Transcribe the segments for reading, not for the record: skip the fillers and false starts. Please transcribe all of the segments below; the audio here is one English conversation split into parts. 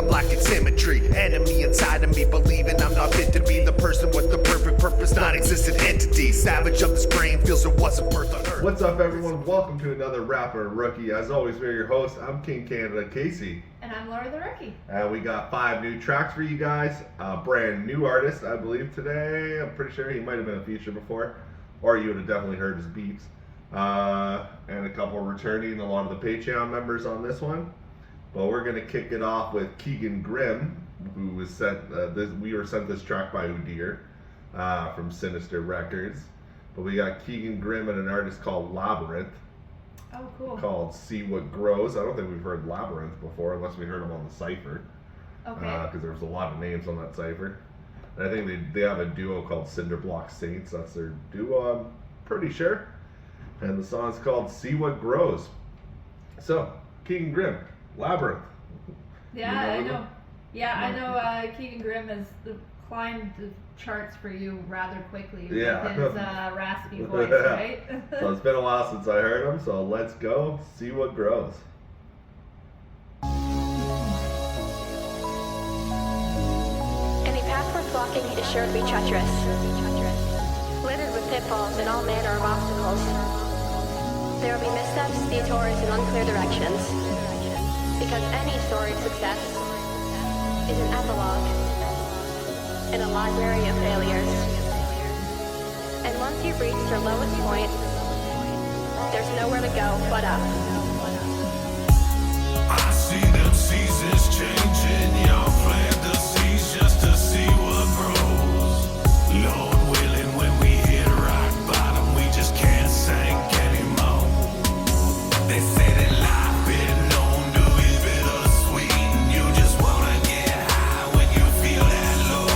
lacking symmetry. Enemy inside of me, believing I'm not fit to be the person with the perfect purpose, non-existent entity. Savage of this brain feels it wasn't worth on earth. What's up, everyone? Welcome to another Rapper Rookie. As always, we're your hosts. I'm KingCanada, Casey. And I'm Laura the Rookie. And we got 5 new tracks for you guys. A brand new artist, I believe, today. I'm pretty sure he might have been a feature before, or you would have definitely heard his beats. And a couple returning, a lot of the Patreon members on this one. But we're going to kick it off with Keegan Grimm, who was sent, we were sent this track by Udir from Sinister Records. But we got Keegan Grimm and an artist called Labyrinth. Oh, cool. Called See What Grows. I don't think we've heard Labyrinth before, unless we heard him on the Cypher. Okay. Because there was a lot of names on that Cypher. And I think they have a duo called Cinderblock Saints. That's their duo, I'm pretty sure. And the song's called See What Grows. So, Keegan Grimm, Labyrinth. Yeah, I know. Yeah, I know Keegan Grimm has climbed the charts for you rather quickly with his raspy voice, right? So it's been a while since I heard him, so let's go See What Grows. Any path worth walking is sure to be treacherous, littered with pitfalls and all manner of obstacles. There will be missteps, detours, and unclear directions, because any story of success is an epilogue in a library of failures. And once you've reached your lowest point, there's nowhere to go but up. I see them seasons changing, y'all plant the seeds just to see what grows. Lord willing, when we hit rock bottom, we just can't sink anymore. They say that life been known to be bittersweet, and you just wanna get high when you feel that low.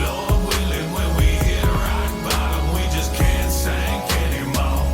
Lord willing, when we hit rock bottom, we just can't sink anymore.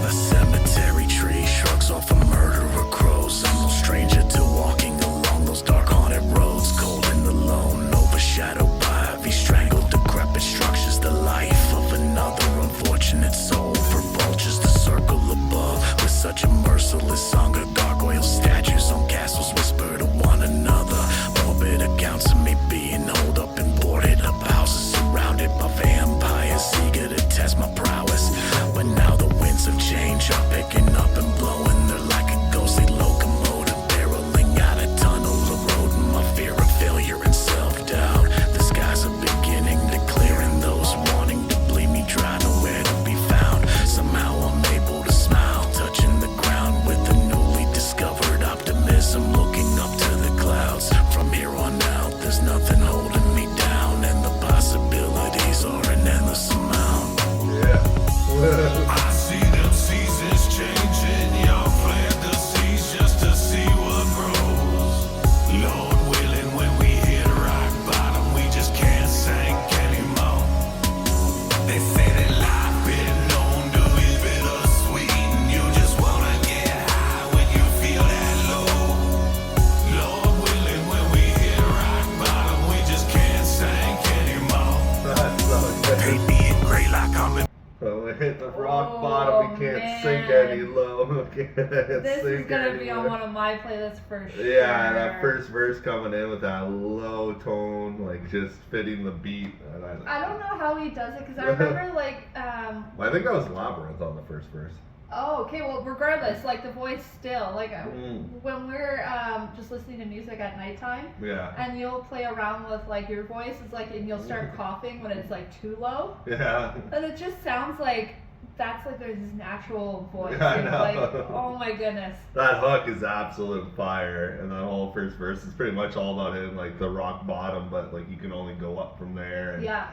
A cemetery tree shrugs off a murderer crows. I'm no stranger to walking along those dark haunted roads, cold and alone, overshadowed by heavy strangled decrepit structures. The life of another unfortunate soul, for vultures to circle above with such a merciless song of gargoyle statues on castles whisper to one another. Morbid accounts of me being holed up and boarded up houses surrounded by vampires eager to test my prowess. But now the winds of change are picking up and blowing. They're like a ghostly locomotive barreling out a tunnel, eroding my fear of failure and self-doubt. The skies are beginning to clear, and those wanting to bleed me dry nowhere to be found. Somehow I'm able to smile, touching the ground with a newly discovered optimism, looking up to the clouds. From here on out, there's nothing holding me down, and the possibilities are an endless amount. I see them seasons changing, y'all plant the seeds just to see what grows. Lord willing, when we hit rock bottom, we just can't sink anymore. They say that life been known to be bittersweet, and you just wanna get high when you feel that low. Lord willing, when we hit rock bottom, we just can't sink anymore. Paint me in gray like I'm in. When we hit the rock bottom, we can't sink any low. This is going to be on one of my playlists for sure. Yeah, that first verse coming in with that low tone, like just fitting the beat. I don't know how he does it, because I remember like... Well, I think that was Labyrinth on the first verse. Oh, okay, well, regardless, like the voice still, like when we're just listening to music at nighttime, Yeah. and you'll play around with like your voice, it's like, and you'll start coughing when it's like too low, Yeah. and it just sounds like that's like there's his natural voice. Yeah, I and, know. like, oh my goodness. That hook is absolute fire, and that whole first verse is pretty much all about him, like the rock bottom, but like you can only go up from there. And, Yeah.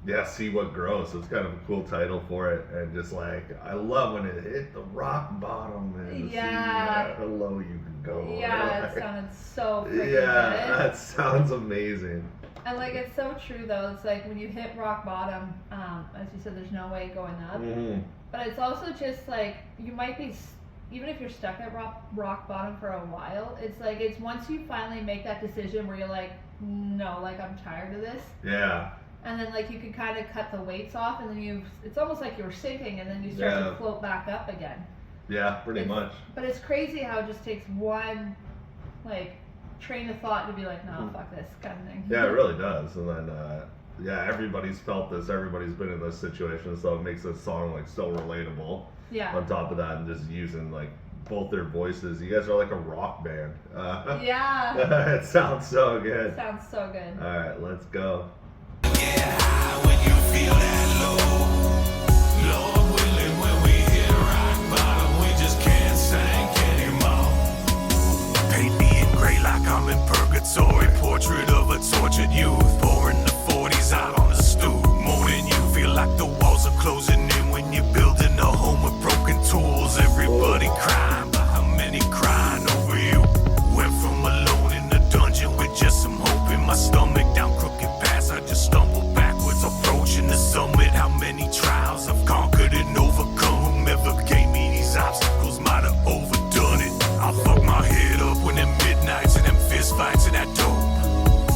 Yeah, See What Grows. So it's kind of a cool title for it, and just like I love when it hit the rock bottom and see how low you can go. Yeah, Like, it sounded so freaking good. that sounds amazing. And like it's so true though. It's like when you hit rock bottom, as you said, there's no way going up. Mm-hmm. But it's also just like you might be, even if you're stuck at rock bottom for a while, it's like it's once you finally make that decision where you're like, no, like I'm tired of this. Yeah. And then like you can kind of cut the weights off, and then it's almost like you're sinking, and then you start to float back up again. Yeah, pretty much. But it's crazy how it just takes one like train of thought to be like, no, fuck this kind of thing. Yeah, it really does. And then, yeah, everybody's felt this. Everybody's been in this situation, so it makes this song like so relatable. Yeah. On top of that, and just using like both their voices. You guys are like a rock band. Yeah. It sounds so good. Sounds so good. All right, let's go. Get high when you feel that low. Lord willing, when we hit rock bottom, we just can't sink anymore. Paint me in gray like I'm in purgatory. Portrait of a tortured youth. Pouring the 40s out on the stoop. More than you feel like the walls are closing in when you're building a home with broken tools. Everybody crying, but how many crying over you? Went from alone in the dungeon with just some hope in my stomach. Down crooked paths, I just stumbled backwards, approaching the summit. How many trials I've conquered and overcome. Whomever gave me these obstacles might have overdone it. I fuck my head up when them midnights and them fist fights and that dope.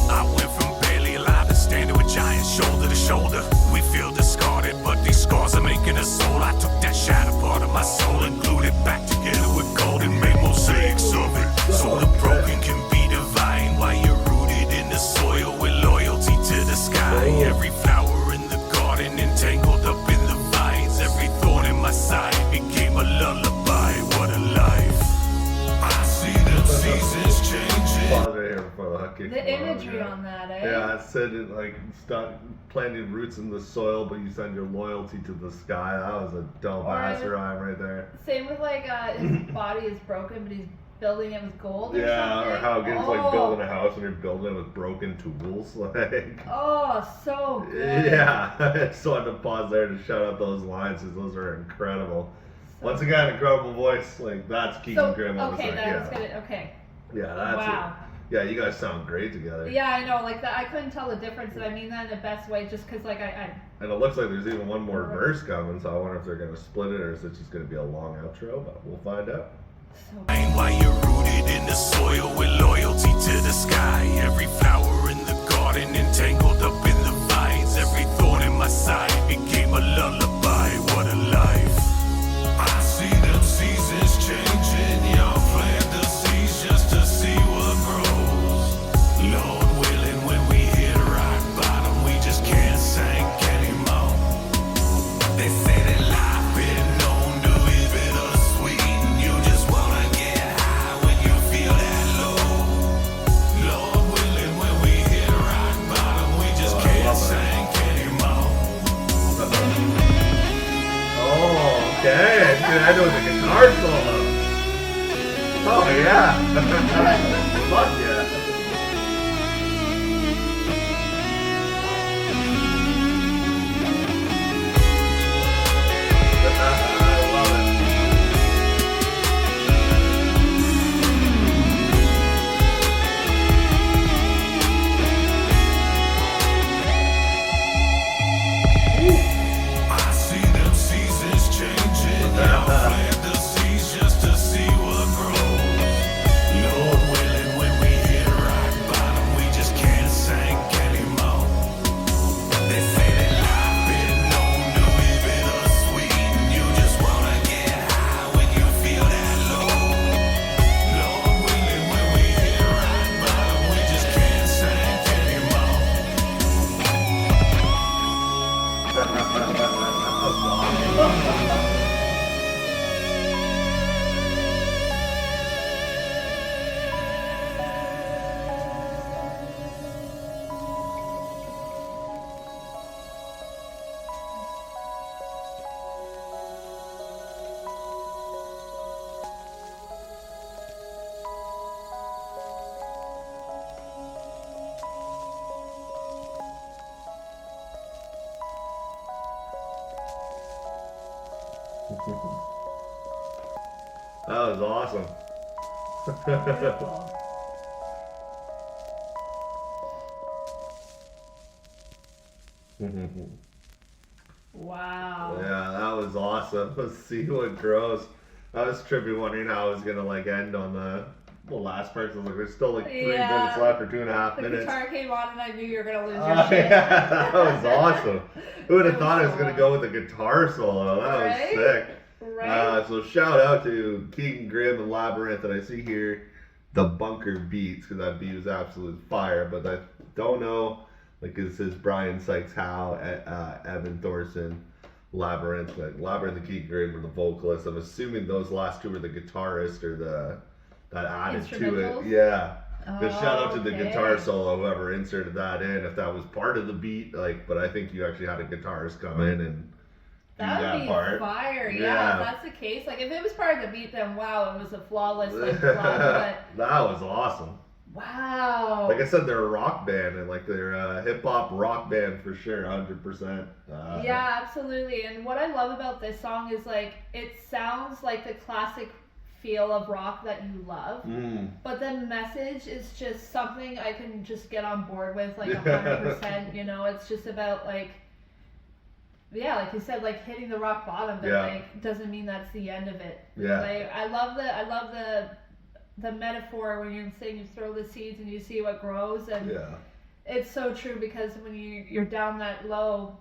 I went from barely alive to standing with giants shoulder to shoulder. We feel discarded, but these scars are making us soul. I took that shattered part of my soul and glued it back together with gold and made mosaics of it. So the broken can be divine while you're rooted in the soil with loyalty to the sky. Every flower in the garden entangled up in the vines. Every thorn in my side became a lullaby. What a life. I see the seasons changing. Pause right here before the hook kicks The in. imagery on that, eh? Yeah, it said it like stop planting roots in the soil, but you send your loyalty to the sky. That was a dope ass rhyme right there. Same with like his body is broken, but he's building it with gold. Yeah, something. or how it gets like building a house and you're building it with broken tools. Like, Oh, so good. yeah, I just wanted to pause there to shout out those lines because those are incredible. Once again, incredible voice. Like that's Keegan So, Grimm on okay, the that's side. good. Okay. Yeah, that's Wow. it. Yeah, you guys sound great together. Yeah, I know. Like that, I couldn't tell the difference, and I mean that in the best way, just because like I And it looks like there's even one more verse coming, so I wonder if they're gonna split it or is it just gonna be a long outro, but we'll find out. so. While you're rooted in the soil with loyalty to the sky. Every flower in the garden entangled up in the vines. Every thorn in my side became a lullaby. What a life. I see them seasons changing. Y'all plant the seeds just to see what grows. Lord willing, when we hit rock bottom, we just can't sink anymore. They say that life been known to be bittersweet, and you just wanna get high when you feel that low. Lord willing, when we hit rock bottom, we just can't sink anymore. Oh, okay. It's gonna end with a guitar solo. Oh yeah. Fuck yeah. I love it. I see them seasons changing. Y'all plant the seeds just to see what grows. Lord willing, when we hit rock bottom, we just can't sink anymore. They say that life been known to be bittersweet, and you just wanna get high when you feel that low. Lord willing, when we hit rock bottom, we just can't sink anymore. That was awesome. Beautiful. Wow. Yeah, that was awesome. Let's see what grows. I was tripping, wondering how I was gonna like end on the last part. So like, there's still like 3 Yeah. minutes left or 2.5 The minutes. guitar came on and I knew you were gonna lose your Oh, shit. yeah, that was awesome. Who would have It thought was I was so gonna go with a guitar solo? That Right? was sick. Right? So shout out to Keegan Grimm and Labyrinth that I see here. the Bunker beats, because that beat was absolute fire. But I don't know, like it says Brian Sykes, Howe, Evan Thorson, Labyrinth, Labyrinth and Keith Green were the vocalists. I'm assuming those last two were the guitarist or that added to it. Yeah. Just shout out to the guitar solo, whoever inserted that in, if that was part of the beat, like, but I think you actually had a guitarist come in and do that would be part. fire, yeah. If that's the case, like if it was part of the beat, then wow, it was a flawless like but that was awesome. Wow. Like I said, they're a rock band, and like they're a hip hop rock band for sure, 100%. Yeah, absolutely. And what I love about this song is like it sounds like the classic feel of rock that you love, but the message is just something I can just get on board with, like 100%. You know, it's just about like, yeah, like you said, like hitting the rock bottom, but like doesn't mean that's the end of it. Yeah. Like, I love the metaphor when you're saying you throw the seeds and you see what grows, and it's so true, because when you're down that low,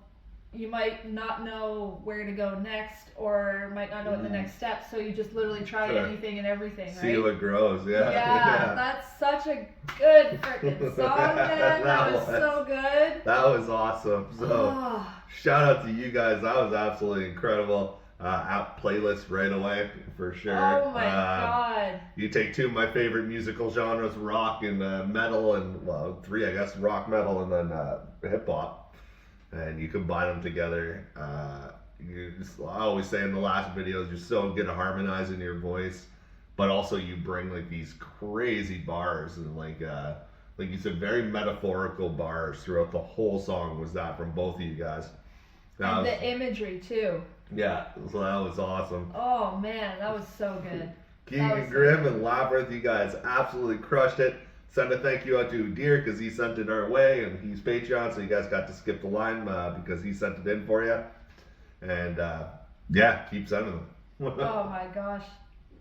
you might not know where to go next, or might not know what the next step, so you just literally try anything and everything, right? See what grows, Yeah, that's such a good freaking song, man. That was so good. That was awesome. So, shout out to you guys. That was absolutely incredible. Out playlist right away, for sure. Oh my god. You take two of my favorite musical genres, rock and metal, and, well, three, I guess, rock, metal, and then hip-hop. And you combine them together. I always say in the last videos, you're so good at harmonizing your voice, but also you bring like these crazy bars, and like you said, very metaphorical bars throughout the whole song. Was that from both of you guys? And the imagery too. Yeah, so that was awesome. Oh man, that was so good. Keegan Grimm and Labyrinth, you guys absolutely crushed it. Send a thank you out to Deer, because he sent it our way, and he's Patreon, so you guys got to skip the line because he sent it in for you. And yeah, keep sending them. Oh my gosh.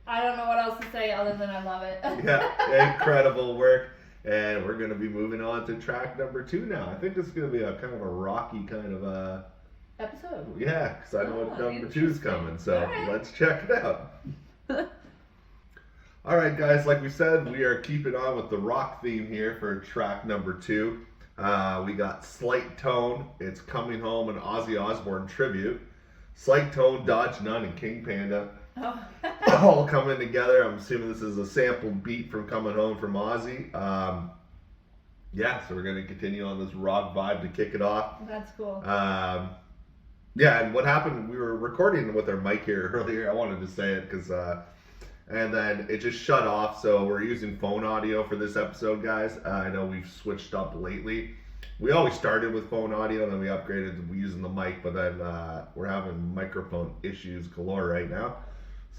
I don't know what else to say other than I love it. Yeah, incredible work. And we're going to be moving on to track number 2 now. I think this is going to be a kind of a rocky kind of episode. Yeah, because I know what number 2 is coming, so let's check it out. Alright guys, like we said, we are keeping on with the rock theme here for track number 2. We got SLIGHTtONE, It's Coming Home, an Ozzy Osbourne tribute. SLIGHTtONE, DodgeNone, and King Panda. All coming together. I'm assuming this is a sampled beat from Coming Home from Ozzy. Yeah, so we're going to continue on this rock vibe to kick it off. That's cool. Yeah, and what happened, we were recording with our mic here earlier. I wanted to say it because... and then it just shut off, so we're using phone audio for this episode, guys. I know we've switched up lately. We always started with phone audio, and then we upgraded to using the mic, but then we're having microphone issues galore right now.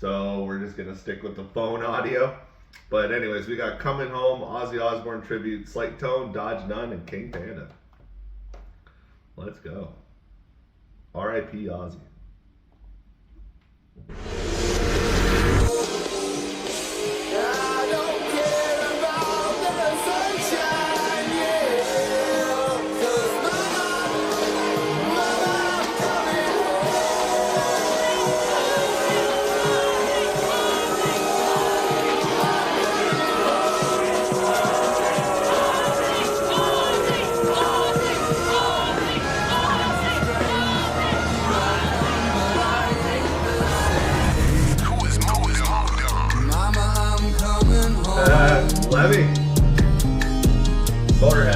So we're just going to stick with the phone audio. But anyways, we got Coming Home, Ozzy Osbourne tribute, SLIGHTtONE, DodgeNone, and King Panda. Let's go. R.I.P. Ozzy. Levy.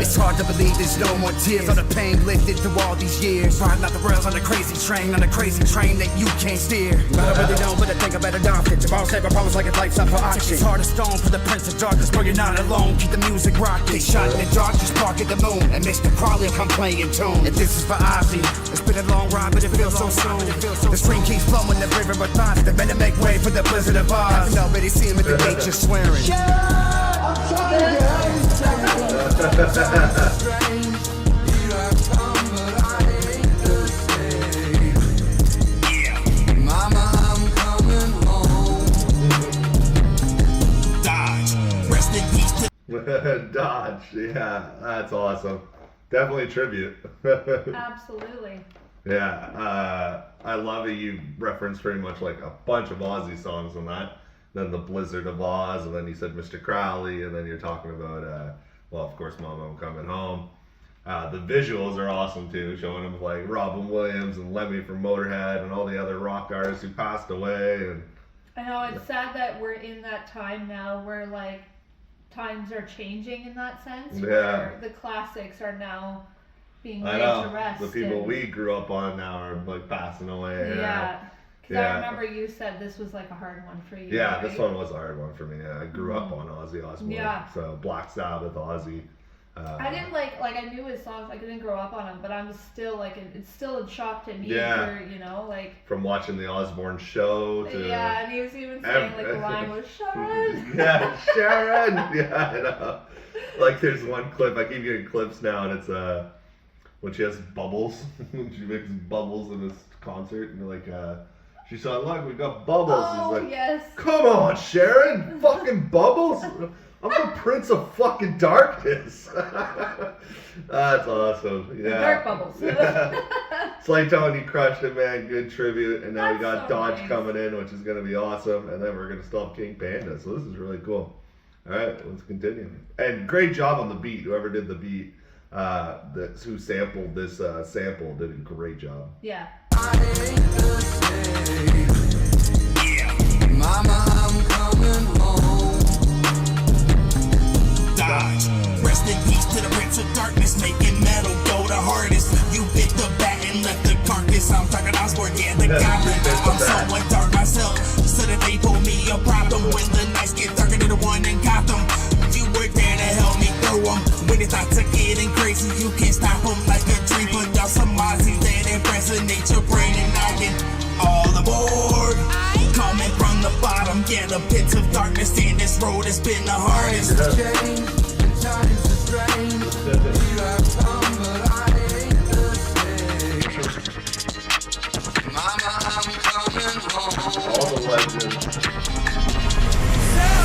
It's hard to believe there's no more tears. All the pain lifted through all these years. Riding out the rails on a crazy train that you can't steer. But I really know, but I think I better dock it. Tomorrow's never promise like it's life's up for auction. It's hard as stone for the prince of darkness, but you're not alone. Keep the music rocking. They shot in the dark, just park at the moon. And Mr. Crawley come playing tune. And this is for Ozzy. It's been a long ride, but it feels so soon. The stream keeps flowing, the river of thoughts. They better make way for the blizzard of Oz. Nobody see him at the gate just swearing. Mama, I'm coming home. Dodge, rest in peace to Dodge, yeah, that's awesome. Definitely a tribute. Absolutely. Yeah, I love it. You referenced pretty much like a bunch of Ozzy songs on that. then the Blizzard of Oz, and then you said Mr. Crowley, and then you're talking about, well, of course, Mama, I'm Coming Home. The visuals are awesome too, showing them like Robin Williams and Lemmy from Motorhead and all the other rock artists who passed away. And I know it's sad that we're in that time now where like times are changing in that sense. Where the classics are now being laid to rest. The people we grew up on now are like passing away. Yeah. Because I remember you said this was like a hard one for you. Yeah, right? this one was a hard one for me. Yeah, I grew up on Ozzy Osbourne. Yeah. So Black Sabbath, Ozzy. I didn't like I knew his songs. I didn't grow up on him, but I'm still like it's still in shock to me. Yeah. For, you know, like from watching the Osbourne show to and he was even saying like the line was Sharon. Yeah, Sharon. Yeah, I know. Like there's one clip I keep getting clips now, and it's when she has bubbles. She makes bubbles in this concert, and like she said, "Look, we got bubbles." Oh, He's like, yes. "Come on, Sharon, fucking bubbles." I'm the Prince of fucking Darkness. That's awesome. Yeah. Dark bubbles. SLIGHTtONE, you crushed it, man. Good tribute. And now we got so Dodge nice. coming in, which is going to be awesome. And then we're going to still have King Panda. So this is really cool. All right, let's continue. And great job on the beat. Whoever did the beat, who sampled this sample, did a great job. Yeah. I hate the same. Mama, I'm coming home. Dodge. Rest in peace to the Prince of Darkness, making metal go the hardest. You bit the bat and left the carcass. I'm talking Osborne, yeah, the goblin. I'm somewhat dark myself, so that they pull me a problem when the nights get darker than the one in Gotham. You were there to help me through them. When it's thoughts are getting crazy, you can't stop them like a tree. Put down some Ozzy that impersonate your brain and noggin. All aboard. Coming from the bottom, yeah, the pits of darkness. And this road has been the hardest. Change, times are strange. You have come, but I hate the same. Mama, I'm coming home. All the legends.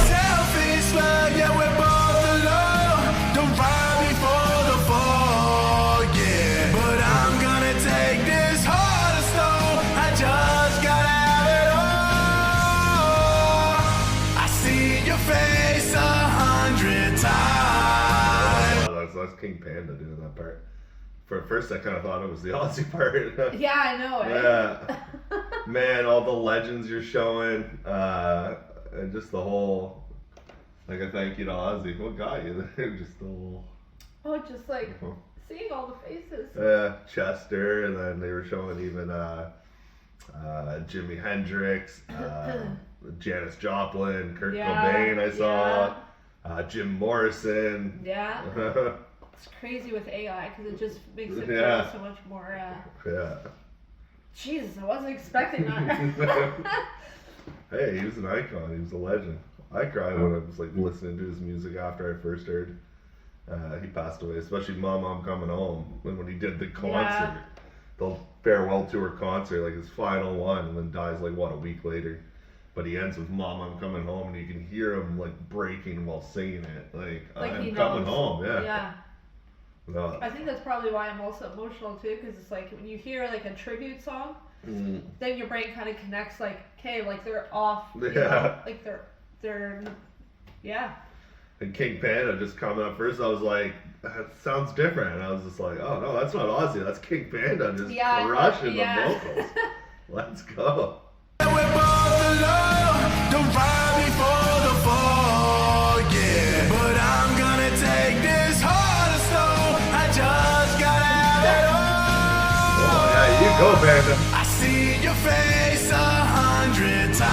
Selfish love, yeah, we're both alone. Don't find me for the fall, yeah. But I'm gonna take this heart of stone. I just gotta have it all. I see your face 100 times. Oh, that's King Panda doing that part. For first, I kind of thought it was the Ozzy part. Yeah, I know. Yeah. Man, all the legends you're showing, and just the whole, like a thank you to Ozzy. What got you there? Just the whole. Oh, just like seeing all the faces. Chester, and then they were showing even Jimi Hendrix, Janis Joplin, Kurt Cobain. I saw Jim Morrison. Yeah. It's crazy with AI because it just makes it feel so much more. Yeah. Jesus, I wasn't expecting that. Hey, he was an icon. He was a legend. I cried when I was like listening to his music after I first heard he passed away. Especially "Mama, I'm Coming Home" when he did the concert, the farewell tour concert, like his final one, and then dies like a week later. But he ends with "Mama, I'm Coming Home," and you can hear him like breaking while singing it. Like I'm coming home. Yeah. No. I think that's probably why I'm also emotional too, because it's like when you hear like a tribute song, then your brain kind of connects like, okay, like they're off, you know? Like they're, yeah. And King Panda just coming up first, I was like, that sounds different. And I was just like, oh no, that's not Ozzy, that's King Panda just crushing the vocals. Let's go. We're both alone. Don't find me for the fall, yeah. But I'm gonna take this heart of stone. I just gotta have it all. Oh yeah, you go, Panda. I see your face 100 times.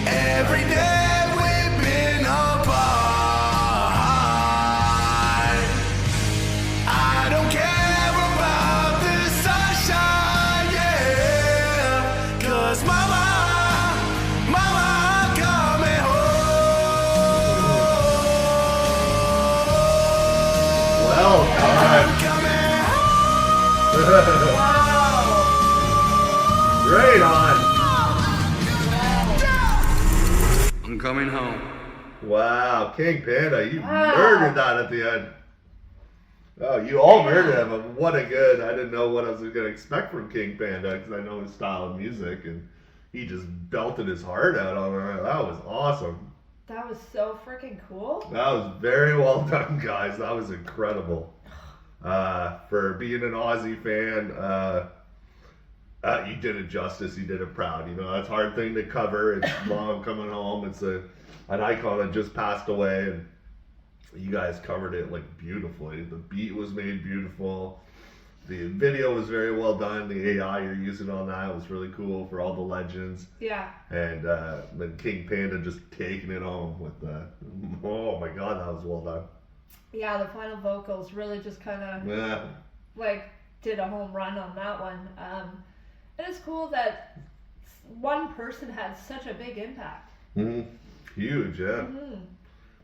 Every day we've been apart. I don't care about the sunshine, yeah. 'Cause mama, I'm coming home. Well done. I'm coming home. Right on. I'm coming home. Wow, King Panda, you murdered that at the end. Oh, you all heard of him. What a good. I didn't know what I was going to expect from King Panda because I know his style of music, and he just belted his heart out on it. That was awesome. That was so freaking cool. That was very well done, guys. That was incredible. For being an Aussie fan, you did it justice. You did it proud. You know, that's a hard thing to cover. It's Mom coming home. It's an icon that just passed away, and you guys covered it like beautifully. The beat was made beautiful. The video was very well done. The AI you're using on that was really cool for all the legends. Yeah. And then King Panda just taking it home with the, oh my God, that was well done. Yeah, the final vocals really just kind of like did a home run on that one. And it's cool that one person had such a big impact. Mm-hmm. Huge, yeah. Mm-hmm.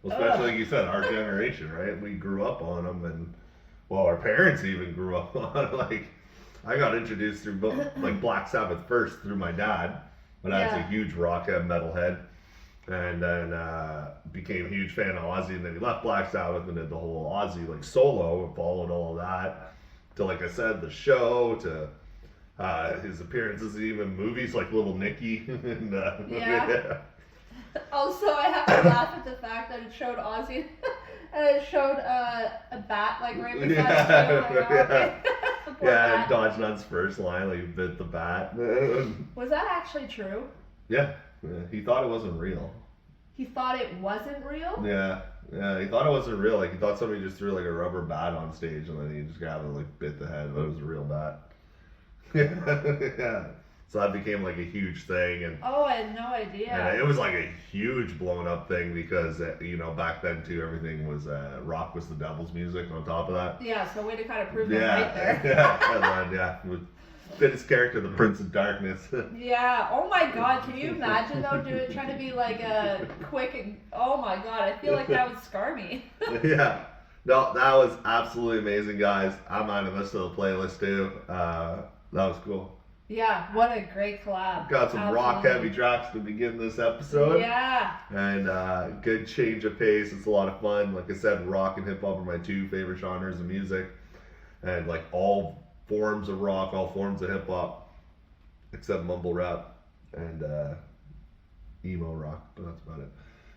Well, especially like you said, our generation, right? We grew up on them, and well, our parents even grew up on. Like, I got introduced through like Black Sabbath first through my dad. My dad's a huge rockhead, metalhead, and then became a huge fan of Ozzy. And then he left Black Sabbath and did the whole Ozzy like solo and followed all of that to, like I said, the show, to his appearances in even movies like Little Nicky. And, Also, I have to laugh at the fact that it showed Ozzy and it showed a bat like right beside him. And DodgeNone's first line, like, bit the bat. Was that actually true? Yeah. He thought it wasn't real. He thought it wasn't real? Yeah, he thought it wasn't real. Like, he thought somebody just threw like a rubber bat on stage and then he just got it, like, bit the head, but it was a real bat. Yeah. So that became like a huge thing, and oh, I had no idea. And it was like a huge blown up thing because you know, back then too, everything was rock was the devil's music on top of that. Yeah, so way to kind of prove them right there. And then, with fit his character, the Prince of Darkness. Yeah. Oh my God, can you imagine though, trying to be like a quick and oh my God, I feel like that would scar me. Yeah. No, that was absolutely amazing, guys. I'm adding this to the playlist too. That was cool. Yeah, what a great collab. Got some rock heavy tracks to begin this episode. Yeah. And good change of pace. It's a lot of fun. Like I said, rock and hip hop are my two favorite genres of music. And like all forms of rock, all forms of hip hop, except mumble rap and emo rock. But that's about it.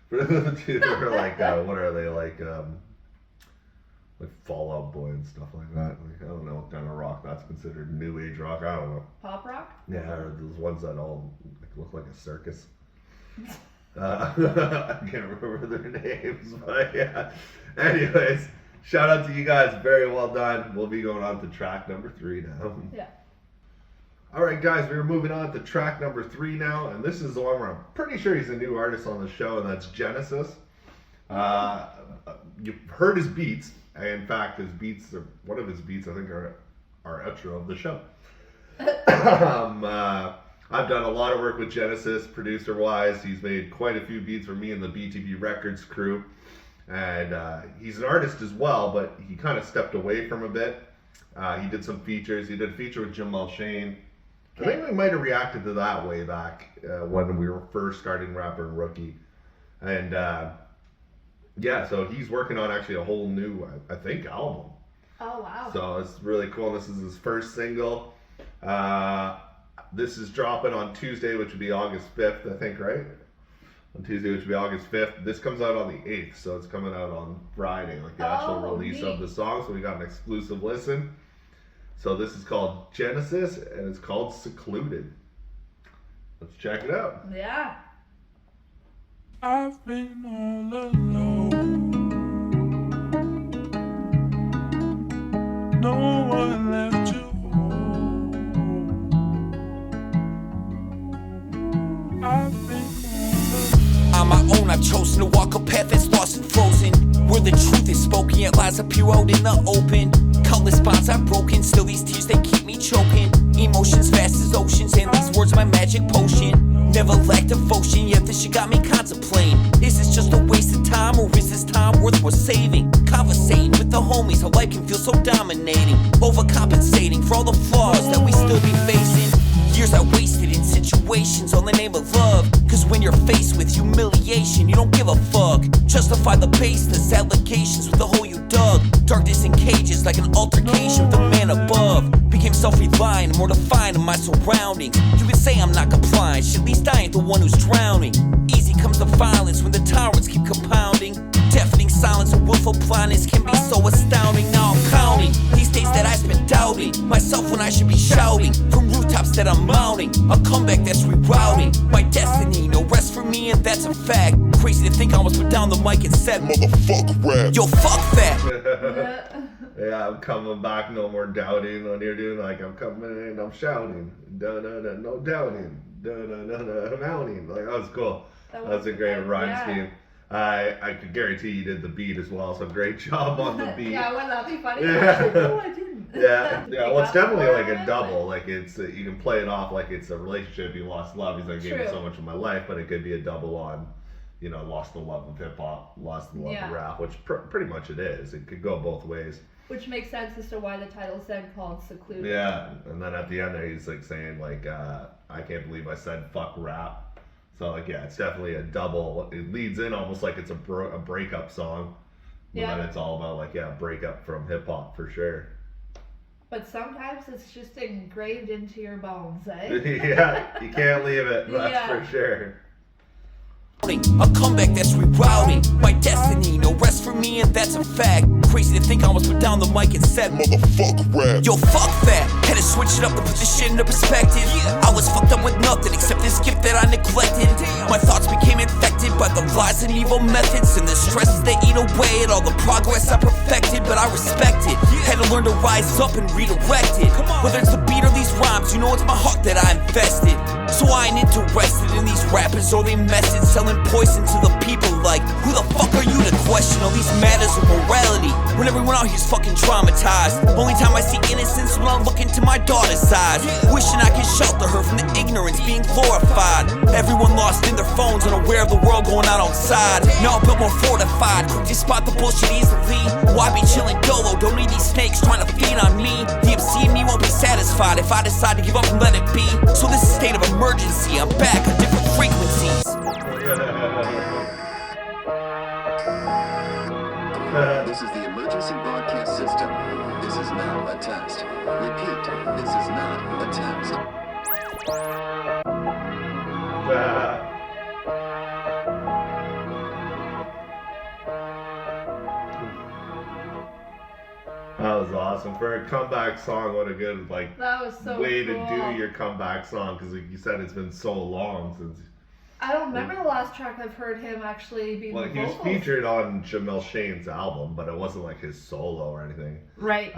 For the two are like, what are they, like Fall Out Boy and stuff like that. Like, I don't know what kind of rock that's considered. New age rock, I don't know. Pop rock? Yeah, or those ones that all look like a circus. I can't remember their names, but yeah. Anyways, shout out to you guys. Very well done. We'll be going on to track number 3 now. Yeah. Alright guys, we're moving on to track number 3 now, and this is the one where I'm pretty sure he's a new artist on the show, and that's Geinus. You've heard his beats. In fact, his beats, one of his beats, I think, are our outro of the show. I've done a lot of work with Geinus, producer-wise. He's made quite a few beats for me and the BTB Records crew. And he's an artist as well, but he kind of stepped away from a bit. He did some features. He did a feature with Jamal. I think we might have reacted to that way back when we were first starting Rapper and Rookie. And yeah, so he's working on actually a whole new, I think, album. Oh, wow. So it's really cool. This is his first single. This is dropping on Tuesday, which would be August 5th, I think, right? On Tuesday, which would be August 5th. This comes out on the 8th, so it's coming out on Friday, like the actual release of the song. So we got an exclusive listen. So this is called Geinus, and it's called Secluded. Let's check it out. Yeah. I've been all alone. No one left to hold. I've been all alone. On my own, I've chosen to walk a path that's lost and frozen, where the truth is spoken, yet lies appear out in the open. Countless bonds I've broken, still these tears, they keep me choking. Emotions vast as oceans, and these words my magic potion. Never lacked devotion, yet this shit got me contemplating. Is this just a waste of time, or is this time worth saving? Conversating with the homies, how life can feel so dominating. Overcompensating for all the flaws that we still be facing. Years I wasted in situations all in the name of love. Cause when you're faced with humiliation, you don't give a fuck. Justify the baseless allegations with the hole you dug. Darkness in cages like an altercation with the man above. Became self-reliant, more defined in my surroundings. You can say I'm not compliant, shit, at least I ain't the one who's drowning. Easy comes the violence when the tyrants keep compounding. Deafening silence and willful blindness can be so astounding. Now I'm counting these days that I spent doubting myself when I should be shouting from rooftops that I'm mounting. A comeback that's rerouting my destiny. No rest for me, and that's a fact. Crazy to think I almost put down the mic and said, "Motherfuck rap." Yo, fuck that. Yeah, I'm coming back, no more doubting. When you're doing like I'm coming in, I'm shouting, da da da, no doubting, da da da da, mounting. Like that was cool. That was a great rhyme scheme. I could guarantee you did the beat as well, so great job on the beat. Yeah, wouldn't that be funny? Yeah. No, I didn't. Yeah. Well, it's definitely like a double. Like it's you can play it off like it's a relationship. You lost love. He's like, gave me so much of my life, but it could be a double on, you know, lost the love of hip hop, lost the love of rap, which pretty much it is. It could go both ways. Which makes sense as to why the title's then called Secluded. Yeah, and then at the end there, he's like saying like, I can't believe I said fuck rap. So like, yeah, it's definitely a double. It leads in almost like it's a breakup song. But then it's all about like, breakup from hip hop for sure. But sometimes it's just engraved into your bones, eh? Yeah, you can't leave it. That's for sure. A comeback that's rerouting my destiny. No rest for me, and that's a fact. Crazy to think I almost put down the mic and said, "Motherfuck rap." Yo, fuck that. Had to switch it up to put this shit into perspective. I was fucked up with nothing except this gift that I neglected. My thoughts became infected by the lies and evil methods and the stresses that eat away at all the progress I perfected. But I respect it. Had to learn to rise up and redirect it. Whether it's the beat or these rhymes, you know it's my heart that I invested. So I ain't interested in these rappers or their methods selling poison to the people. Like, who the fuck are you to question all these matters of morality when everyone out here's fucking traumatized? Only time I see innocence when I look into my daughter's eyes, wishing I could shelter her from the ignorance being glorified. Everyone lost in their phones, unaware of the world going on outside. Now I'm built more fortified, quick to spot the bullshit easily. Why be chilling dolo? Don't need these snakes trying to feed on me. The MC in me won't be satisfied if I decide to give up and let it be. So this is a state of emergency, I'm back on different frequencies. This is the emergency broadcast system. This is now a test. Repeat, this is not a test. That was awesome. For a comeback song, what a good that was so way cool. to do your comeback song, because like you said, it's been so long since. I don't remember the last track I've heard him actually be the he was vocals. featured on Jamel Shane's album, but it wasn't like his solo or anything. Right.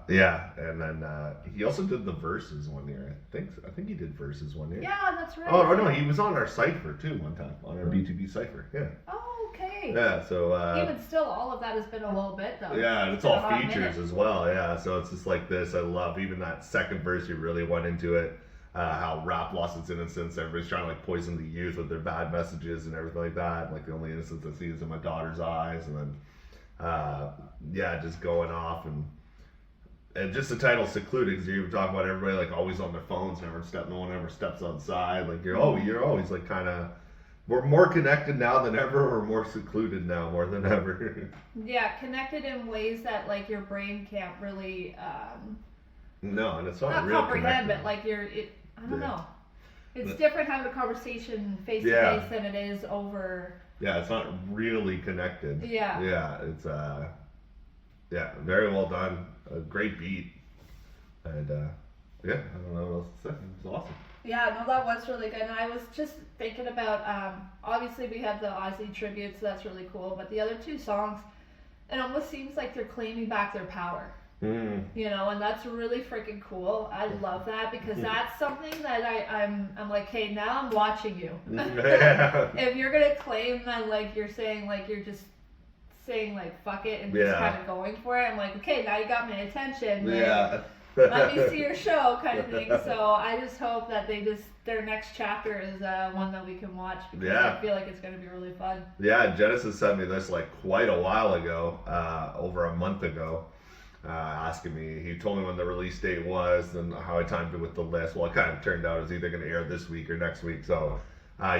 Yeah, and then he also did the verses one year. I think he did verses one year. Yeah, that's right. Oh no, he was on our cipher too one time, on our BTB cipher. Yeah. Oh, okay. Yeah, so even still, all of that has been a little bit though. yeah, and it's been all a hot features minute. as well. Yeah, so it's just like this. I love even that second verse. You really went into it. How rap lost its innocence. Everybody's trying to like poison the youth with their bad messages and everything like that. Like the only innocence I see is in my daughter's eyes. And then, just going off and just the title Secluded, because you're even talking about everybody like always on their phones, no one ever steps outside. Like you're always like kind of, we're more connected now than ever. We're more secluded now more than ever. Yeah, connected in ways that like your brain can't really no, and it's not real comprehend, connected. but like I don't know. It's different having a conversation face to face than it is over. Yeah, it's not really connected. Yeah. Yeah, it's very well done. A great beat. And I don't know what else to say. It was awesome. Yeah, no, that was really good. And I was just thinking about, obviously we have the Ozzy tribute, so that's really cool. But the other two songs, it almost seems like they're claiming back their power. You know, and that's really freaking cool. I love that because that's something that I'm like, hey, now I'm watching you. If you're gonna claim that like you're saying like you're just saying like fuck it and just kind of going for it, I'm like, okay, now you got my attention. Like, let me see your show kind of thing. So I just hope that their next chapter is one that we can watch because I feel like it's gonna be really fun. Yeah, Genesis sent me this like quite a while ago, over a month ago. asking me. He told me when the release date was and how I timed it with the list. Well, it kind of turned out it was either going to air this week or next week. So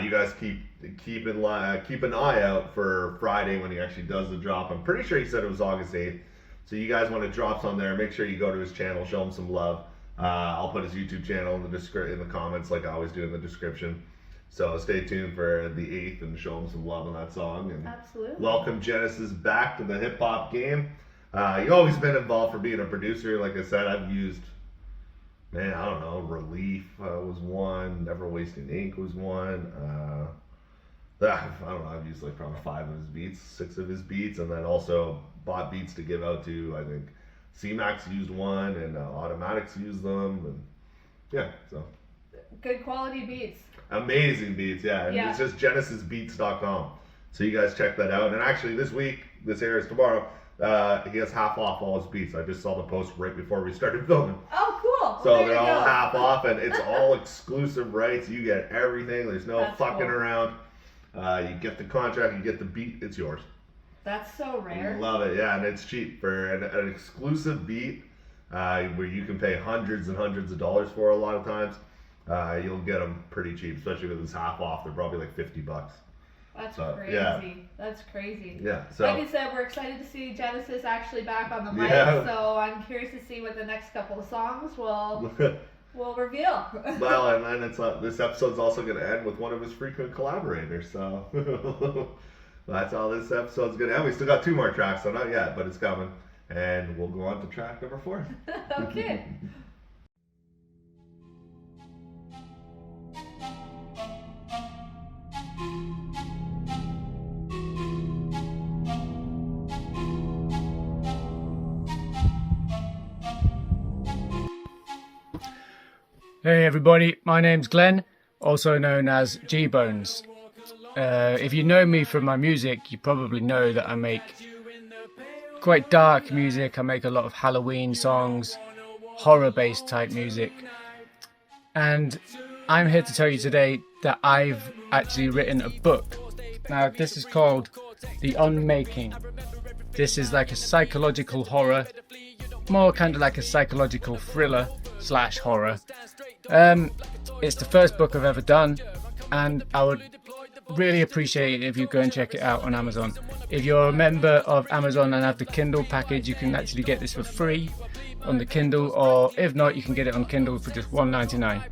you guys keep an eye out for Friday when he actually does the drop. I'm pretty sure he said it was August 8th. So you guys, when it drops on there, make sure you go to his channel, show him some love. I'll put his YouTube channel in the comments, like I always do in the description. So stay tuned for the 8th and show him some love on that song. And absolutely. Welcome Genesis back to the hip hop game. You've always been involved for being a producer. Like I said, I've used, man, I don't know, Relief was one, Never Wasting Ink was one. I don't know, I've used like probably 5 of his beats, 6 of his beats, and then also bought beats to give out to, I think, C-Max used one, and Automatics used them, and yeah, so. Good quality beats. Amazing beats, yeah. And it's just genesisbeats.com. So you guys check that out. And actually this week, this airs tomorrow, he has half off all his beats. I just saw the post right before we started filming. Oh, cool. So well, they're all half off, and it's all exclusive rights. You get everything. There's no fucking around. You get the contract, you get the beat, it's yours. That's so rare. Love it, yeah, and it's cheap for an exclusive beat where you can pay hundreds and hundreds of dollars for a lot of times. You'll get them pretty cheap, especially with this half off. They're probably like $50. That's crazy. Yeah. That's crazy. Yeah. So like I said, we're excited to see Genesis actually back on the mic. Yeah. So I'm curious to see what the next couple of songs will reveal. Well, and it's this episode's also going to end with one of his frequent collaborators. So that's all this episode's going to end. We still got 2 more tracks, so not yet, but it's coming. And we'll go on to track number 4. Okay. Hey everybody, my name's Glenn, also known as G-Bones. If you know me from my music, you probably know that I make quite dark music. I make a lot of Halloween songs, horror-based type music. And I'm here to tell you today that I've actually written a book. Now, this is called The Unmaking. This is like a psychological horror, more kind of like a psychological thriller / horror. It's the first book I've ever done, and I would really appreciate it if you go and check it out on Amazon. If you're a member of Amazon and have the Kindle package, you can actually get this for free on the Kindle, or if not, you can get it on Kindle for just $1.99,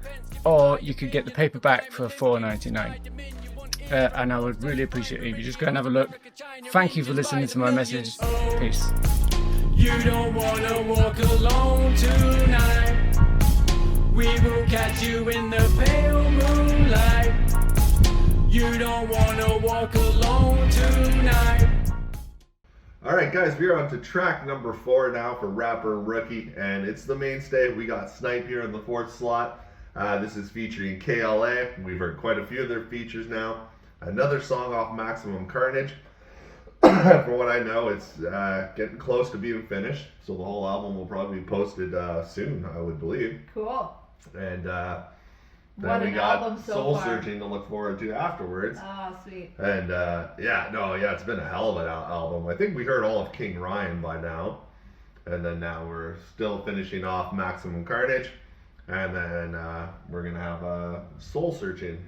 or you could get the paperback for $4.99. And I would really appreciate it if you just go and have a look. Thank you for listening to my message. Peace. You don't wanna walk alone tonight. We will catch you in the pale moonlight. You don't wanna walk alone tonight. Alright guys, we are on to track number 4 now for Rapper and Rookie, and it's the mainstay. We got Snype here in the 4th slot. This is featuring KLA. We've heard quite a few of their features now. Another song off Maximum Carnage. From what I know, it's getting close to being finished, so the whole album will probably be posted soon, I would believe. Cool. And What then we an got album so Soul far. Searching to look forward to afterwards. Ah, sweet. And it's been a hell of an album. I think we heard all of King Ryan by now, and then now we're still finishing off Maximum Carnage, and then we're gonna have Soul Searching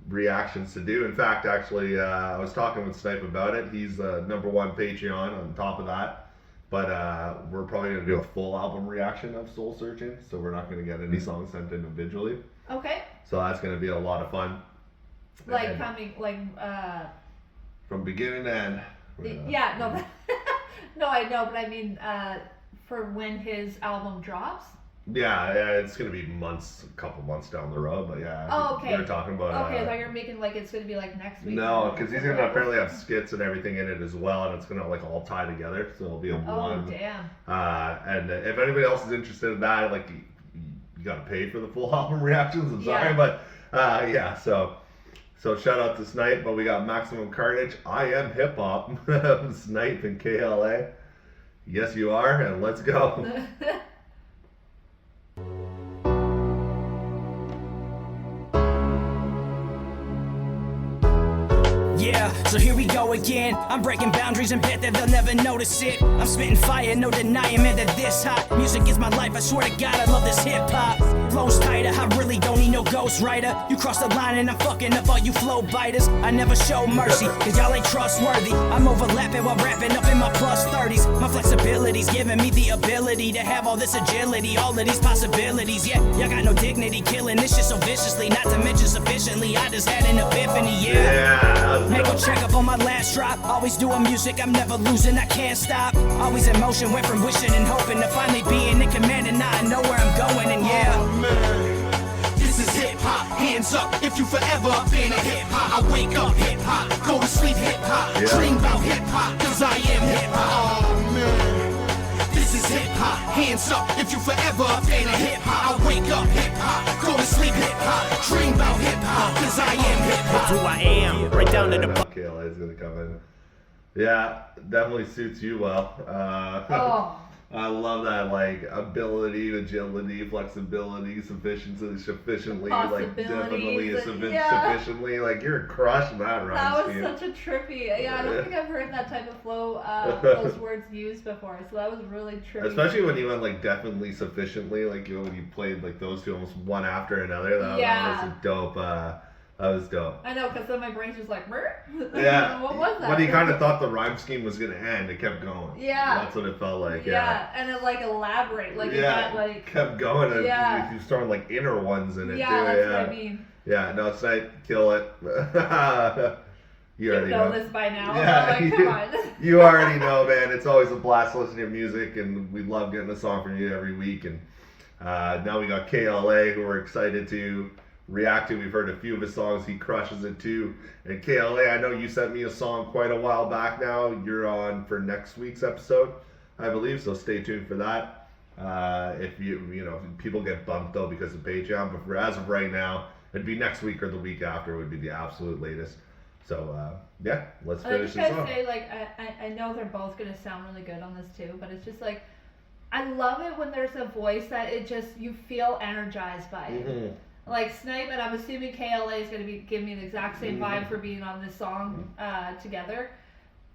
reactions to do. In fact, actually, I was talking with Snype about it. He's #1 Patreon on top of that, but we're probably gonna do a full album reaction of Soul Searching, so we're not gonna get any songs sent individually. Okay. So that's gonna be a lot of fun. Like And coming, from beginning to end. yeah, no, no, I know, but I mean, for when his album drops. Yeah, it's gonna be months, a couple months down the road, but yeah. Oh, okay. We're talking about. Okay, I thought you were making like it's gonna be like next week. No, because he's gonna apparently have skits and everything in it as well, and it's gonna like all tie together, so it'll be a one. Oh damn. And if anybody else is interested in that, like you gotta pay for the full album reactions. I'm sorry, Yeah. but yeah. So shout out to Snype, but we got Maximum Carnage, I Am Hip Hop, Snype and KLA. Yes, you are, and let's go. Yeah, So here we go again. I'm breaking boundaries and bet that they'll never notice it. I'm spitting fire, no denying, man, that this hot. Music is my life, I swear to God, I love this hip hop. Flow's tighter, I really don't need no ghostwriter. You cross the line and I'm fucking up all you flow biters. I never show mercy, cause y'all ain't trustworthy. I'm overlapping while rapping up in my plus 30s. My flexibility's giving me the ability to have all this agility, all of these possibilities. Yeah, y'all got no dignity, killing this shit so viciously. Not to mention sufficiently, I just had an epiphany, yeah. Make a check up on my last drop. Always doing music, I'm never losing, I can't stop. Always in motion, went from wishing and hoping to finally being in command. And now I know where I'm going, and yeah. Oh, man. This is hip hop, hands up if you forever a fan of hip hop. I wake up hip hop, go to sleep hip hop, dream about hip hop, cause I am hip hop. Oh man, this is hip hop, hands up if you forever a fan of hip hop. I wake up hip hop, go to sleep hip hop, dream about hip hop, cause I am hip hop. Who I am, right down to the KLA is gonna come in. Yeah, definitely suits you well. I love that, like, ability, agility, flexibility, sufficiently, like, definitely, sufficiently, like, you're crushing that rhyme That was scheme. such a trippy, I don't think I've heard that type of flow, those words used before, so that was really trippy. Especially when you went, like, definitely, sufficiently, like, you know, when you played, like, those two almost one after another, that was a dope, that was dope. I know, because then my brain's just like, yeah. What was that? When you kind of thought the rhyme scheme was going to end, it kept going. Yeah. That's what it felt like, yeah. And it, like, elaborate, like, it got, like... kept going, and you started, like, inner ones in it, too. That's what I mean. Yeah, no, Snype, kill it. You already know this by now. Yeah, like, come on. You already know, man. It's always a blast listening to your music, and we love getting a song from you every week. And now we got KLA, who we're excited to react to. We've heard a few of his songs. He crushes it too. And KLA, I know you sent me a song quite a while back now. You're on for next week's episode, I believe, so stay tuned for that. If you know, people get bumped though because of Patreon, but for as of right now, it'd be next week or the week after would be the absolute latest. So yeah, let's finish this song. I just gotta say, like, I know they're both gonna sound really good on this too, but it's just like, I love it when there's a voice that it just, you feel energized by it. Mm-hmm. Like Snype, and I'm assuming KLA is going to give me the exact same vibe for being on this song together.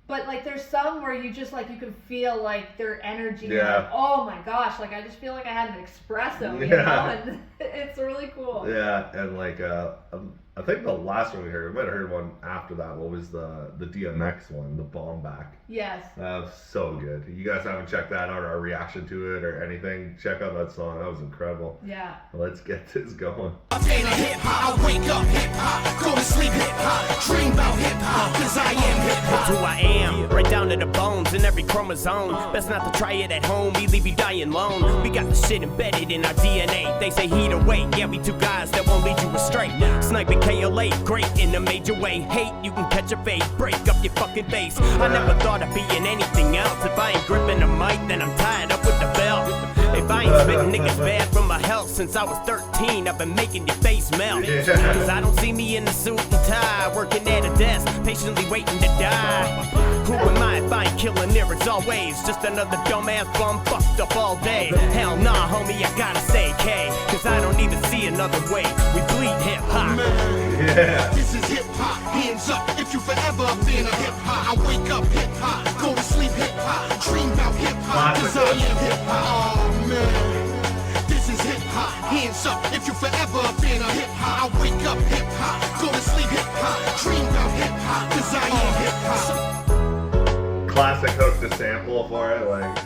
But like, there's some where you just like, you can feel like their energy. Yeah. Like, oh my gosh, like I just feel like I had an espresso, you know, and it's really cool. Yeah, and like I think the last one we heard, we might have heard one after that. What was the DMX one, the Bomb Back? Yes. That was so good. You guys haven't checked that out, our reaction to it or anything, check out that song. That was incredible. Yeah. Let's get this going. I'm fan of hip hop, I wake up hip hop, go to sleep hip hop, dream about hip hop, cause I am hip hop. Who I am, right down to the bones in every chromosome. Best not to try it at home, we leave you dying lone. We got the shit embedded in our DNA. They say heat or weight, yeah, we two guys that won't lead you astray. Sniping KLA, great in a major way. Hate, you can catch a fade, break up your fucking face. I never thought of being anything else. If I ain't gripping the mic, then I'm tied up with the belt. If I ain't spitting niggas bad for my health, since I was 13, I've been making your face melt. Cause I don't see me in a suit and tie, working at a desk, patiently waiting to die. Who am I if I ain't killing lyrics always? Just another dumbass bum fucked up all day. Hell nah, homie, I gotta stay K. Cause I don't even see another way. We bleed hip hop. Yeah. This is hip hop, hands up if you forever a fan of hip hop. I wake up hip hop, go to sleep hip hop, dream about hip hop, cause I am hip hop. Oh man, this is hip hop, hands up if you forever a fan of hip hop. I wake up hip hop, go to sleep hip hop, dream about hip hop, cause I am hip hop. Classic hook to sample for it, like.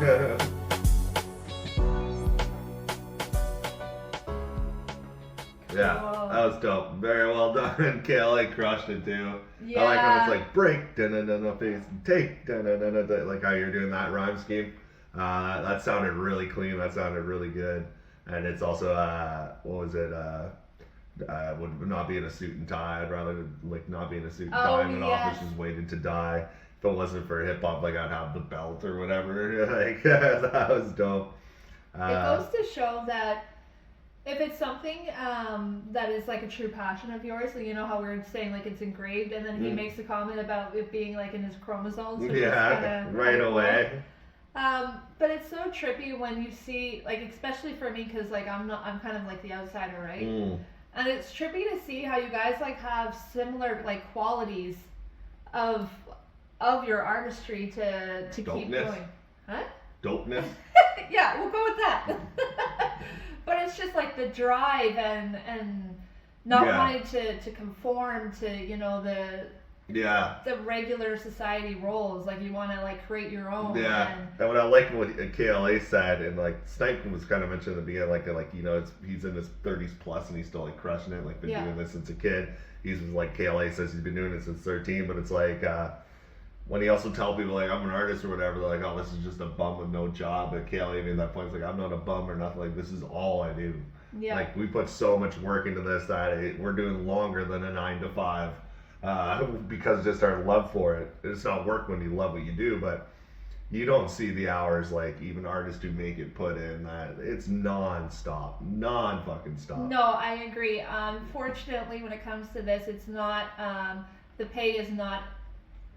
Yeah, that was dope. Very well done. KLA crushed it too. Yeah. I like how it's like break, da-na-na-na, face, take, da-na-na-na, like how you're doing that rhyme scheme. That sounded really clean. That sounded really good. And it's also, what was it? Would not be in a suit and tie. I'd rather like not be in a suit and tie. And an officer's waiting to die. If it wasn't for hip hop, like I'd have the belt or whatever. Like that was dope. It goes to show that if it's something that is like a true passion of yours, so you know how we were saying like it's engraved, and then he makes a comment about it being like in his chromosomes. Yeah, right away. But it's so trippy when you see, like, especially for me, because like I'm kind of like the outsider, right? And it's trippy to see how you guys like have similar like qualities of your artistry to keep going. Huh? Dopeness. Yeah, we'll go with that. But it's just like the drive and not wanting to conform to, you know, the regular society roles. Like, you want to like create your own. Yeah. And what I like what KLA said, and like Snype was kind of mentioned at the beginning, like you know, he's in his 30s plus and he's still like crushing it. Like, been doing this since a kid. He's like, KLA says he's been doing it since 13, but it's like when he also tell people like, I'm an artist or whatever, they're like, oh, this is just a bum with no job. But KLA made that point. It's like, I'm not a bum or nothing. Like, this is all I do. Yeah. Like, we put so much work into this that we're doing longer than a 9 to 5 because just our love for it. It's not work when you love what you do, but you don't see the hours like even artists who make it put in. That it's non-stop, non-fucking stop. No, I agree. Fortunately, when it comes to this, it's not the pay is not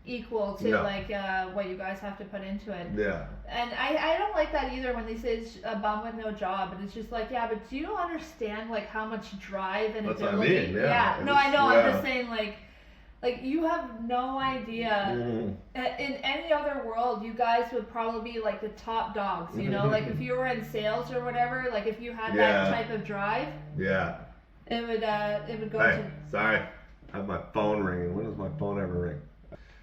equal to like what you guys have to put into it. Yeah. And I don't like that either when they say it's a bum with no job, but it's just like, yeah, but do you understand like how much drive and ability? What I mean. Yeah. No, I know. I'm just saying like you have no idea. In any other world, you guys would probably be like the top dogs, you know? Like if you were in sales or whatever, like if you had that type of drive, it would go to... Sorry, I have my phone ringing. When does my phone ever ring?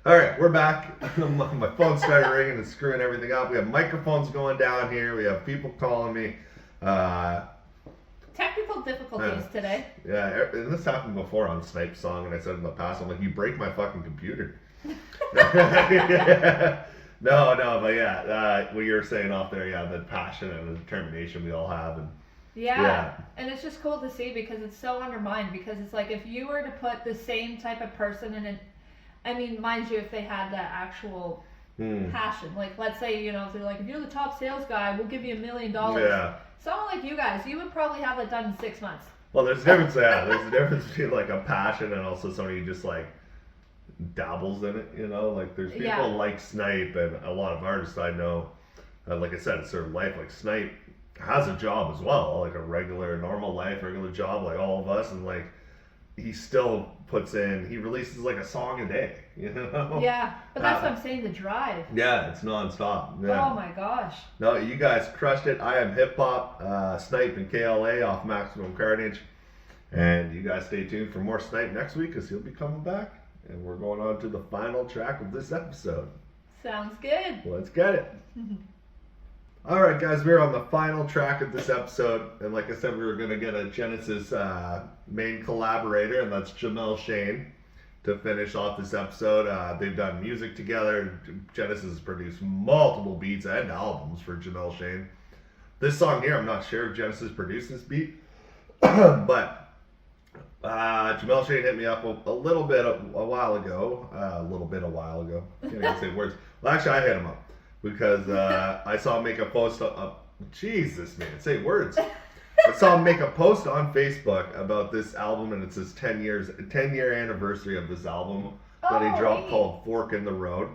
All right, we're back. My phone started ringing and screwing everything up. We have microphones going down here. We have people calling me. Technical difficulties today. Yeah, and this happened before on Snype's song, and I said in the past, I'm like, you break my fucking computer. No, but what you were saying off there, the passion and the determination we all have. And and it's just cool to see because it's so undermined, because it's like if you were to put the same type of person in I mean, mind you, if they had that actual passion, like let's say, you know, if they're like, if you're the top sales guy, we'll give you $1 million. Yeah. Someone like you guys, you would probably have that done in 6 months. Well, there's a difference. There's a difference between like a passion and also somebody who just like dabbles in it. You know, like there's people like Snype and a lot of artists I know. Like I said, it's their life. Like Snype has a job as well, like a regular, normal life, regular job, like all of us, and like. He still puts in, he releases like a song a day, you know? Yeah, but that's what I'm saying, the drive. Yeah, it's non-stop. Yeah. Oh my gosh. No, you guys crushed it. I am Hip Hop, Snype and KLA off Maximum Carnage. And you guys stay tuned for more Snype next week because he'll be coming back. And we're going on to the final track of this episode. Sounds good. Let's get it. Alright guys, we're on the final track of this episode, and like I said, we were going to get a Genesis main collaborator, and that's Jamal Shane, to finish off this episode. They've done music together. Genesis has produced multiple beats and albums for Jamal Shane. This song here, I'm not sure if Genesis produced this beat, but Jamal Shane hit me up a little bit a while ago. Can't even say words. Well, actually, I hit him up. Because I saw him make a post Jesus, man, say words. I saw him make a post on Facebook about this album, and it's his 10-year anniversary of this album that he dropped called Fork in the Road.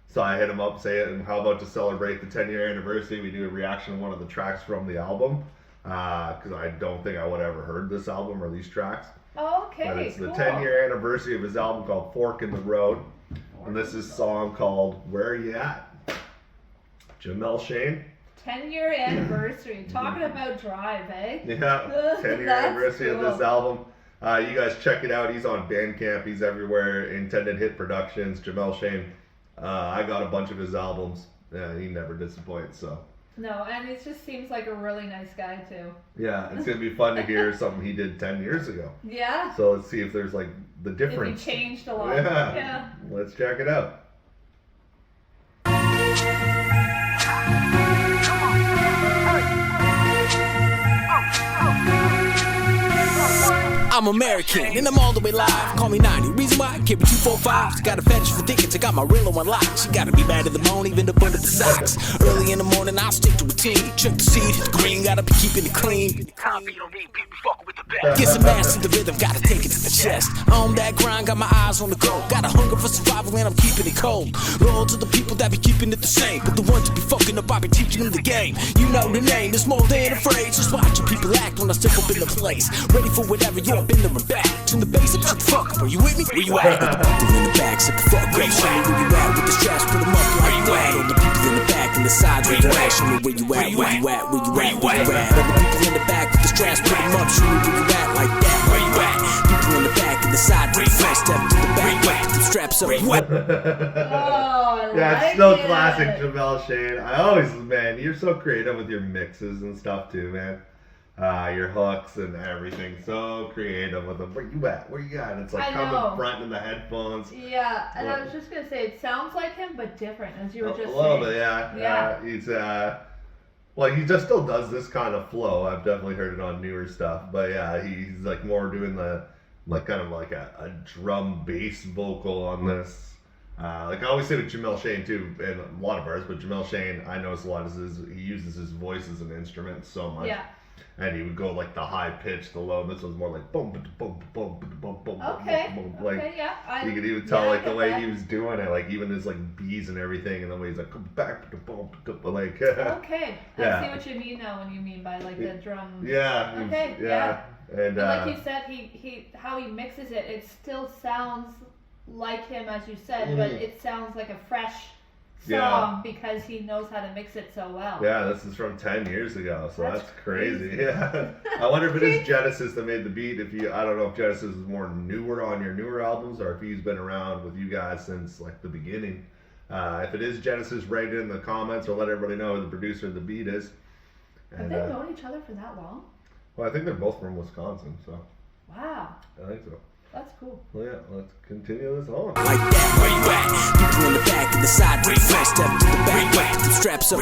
So I hit him up saying, how about to celebrate the 10-year anniversary, we do a reaction to one of the tracks from the album. Because I don't think I would have ever heard this album or these tracks. Okay, but it's the 10-year anniversary of his album called Fork in the Road. And this is a song called Where You At? Jamal Shane. 10-year anniversary. Talking about drive, eh? Yeah, 10-year anniversary of this album. You guys check it out. He's on Bandcamp. He's everywhere. Intended Hit Productions. Jamal Shane. I got a bunch of his albums. He never disappoints. So. No, and it just seems like a really nice guy too. Yeah, it's gonna be fun to hear something he did 10 years ago. Yeah. So let's see if there's like the difference. If he changed a lot. Yeah. Let's check it out. I'm American, and I'm all the way live. Call me 90. Reason why I carry 245s. Got a fetish for tickets. I got my real on lock. She gotta be bad to the bone, even to put up the socks. Early in the morning, I'll stick to a routine. Check the seed, hit the green. Gotta be keeping it clean. Get some ass to the rhythm. Gotta take it to the chest. On that grind, got my eyes on the goal. Got a hunger for survival, and I'm keeping it cold. Loyal to the people that be keeping it the same. But the ones that be fucking up, I be teaching them the game. You know the name. It's more than afraid. Just watching people act when I step up in the place. Ready for whatever you're been there and back. Tune the bass up, shut the fuck up. Are you with me? Where you at? The people in the back, shut the fuck up. Show me where you at with the straps, put them up like that. All the people in the back and the sides with the back. Show me where you at, where you at, where you at, where you at. All the people in the back with the straps, put them up. Show me where you at like that. Where you at? People in the back and the side with the front step to the back. Put the straps up. Yeah, it's still classic Jamal Shane. I always, man, you're so creative with your mixes and stuff too, man. Your hooks and everything, so creative with them. Where you at? Where you at? It's like coming front in the headphones. Yeah, and I was just gonna say it sounds like him, but different, as you were just saying. A little bit, yeah. He's well, he just still does this kind of flow. I've definitely heard it on newer stuff, but yeah, he's like more doing the kind of like a drum bass vocal on this. Like I always say with Jamal Shane too, and a lot of ours, but Jamal Shane, I notice a lot is he uses his voice as an instrument so much. Yeah. And he would go like the high pitch, the low. This was more like boom, boom, boom, boom, boom, okay. boom. Like okay, yeah. you could even tell like the way he was doing it, like even his like B's and everything, and the way he's like come back to boom, like. Okay. Yeah. I see what you mean now when you mean by like the drum. Yeah. Okay. Yeah. And like you said, he how he mixes it, it still sounds like him as you said, but it sounds like a fresh song because he knows how to mix it so well. Yeah, this is from 10 years ago, so that's crazy. Yeah. I wonder if it is Genesis that made the beat. I don't know if Genesis is more newer on your newer albums or if he's been around with you guys since like the beginning. If it is Genesis, write it in the comments or let everybody know who the producer of the beat is. Have they known each other for that long? Well, I think they're both from Wisconsin, so. Wow. I think so. That's cool. Well, yeah, let's continue this on. Like that, where you at? People in the back and the side, with the front step to the back, with the straps up.